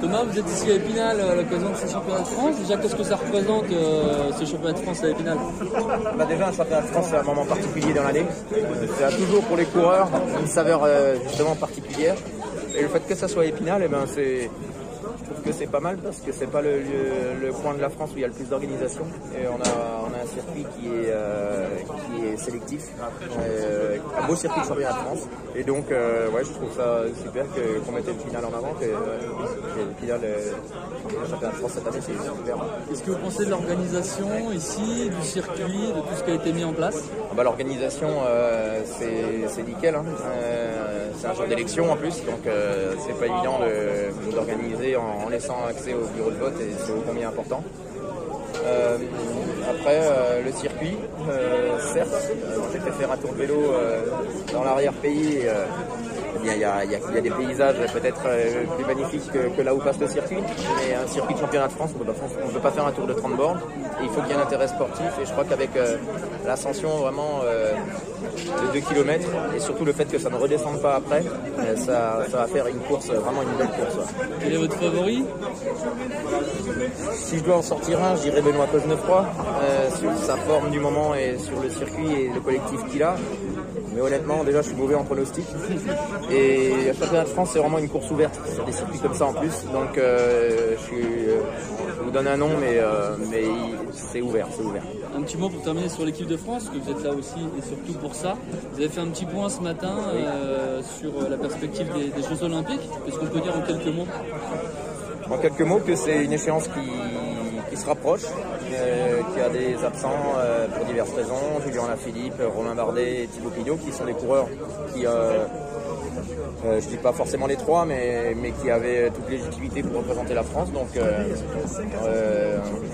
Thomas, vous êtes ici à Épinal à l'occasion de ce championnat de France. Déjà, qu'est-ce que ça représente ce championnat de France à Épinal? Déjà, un championnat de France, c'est un moment particulier dans l'année. Ça a toujours pour les coureurs une saveur justement particulière. Et le fait que ça soit à Épinal, je trouve que c'est pas mal parce que c'est pas le coin de la France où il y a le plus d'organisation. Et on a un circuit qui est sélectif, un beau circuit de championnat de France. Et donc, je trouve ça super qu'on mette Épinal en avant, que Épinal, le championnat de France cette année, c'est super. Qu'est-ce que vous pensez de l'organisation ici, du circuit, de tout ce qui a été mis en place? L'organisation, c'est nickel. C'est un jour d'élection en plus, donc c'est pas évident d'organiser en laissant accès au bureau de vote, et c'est ô combien important. Après, le circuit, certes, j'ai fait faire un tour de vélo dans l'arrière-pays. Il y a des paysages peut-être plus magnifiques que là où passe le circuit, mais un circuit de championnat de France, on ne peut pas faire un tour de 30 bornes. Il faut qu'il y ait un intérêt sportif, et je crois qu'avec l'ascension vraiment de 2 km, et surtout le fait que ça ne redescende pas après, ça va faire une course, vraiment une belle course. Quel est votre favori? Si je dois en sortir un, je dirais Benoît Cosnefroy, sur sa forme du moment et sur le circuit et le collectif qu'il a. Mais honnêtement, déjà, je suis mauvais en pronostic. Et le championnat de France, c'est vraiment une course ouverte sur des circuits comme ça en plus. Donc, je vous donne un nom, mais c'est ouvert, c'est ouvert. Un petit mot pour terminer sur l'équipe de France, que vous êtes là aussi et surtout pour ça. Vous avez fait un petit point ce matin sur la perspective des Jeux Olympiques. Qu'est-ce qu'on peut dire en quelques mots? En quelques mots, que c'est une échéance qui se rapproche, qui a des absents pour diverses raisons. Julien Lafilippe, Romain Bardet et Thibaut Pinot, qui sont des coureurs qui, je dis pas forcément les trois, mais qui avaient toute légitimité pour représenter la France. Donc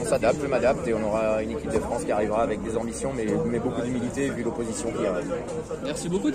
on s'adapte, je m'adapte, et on aura une équipe de France qui arrivera avec des ambitions, mais beaucoup d'humilité vu l'opposition qui arrive. Merci beaucoup.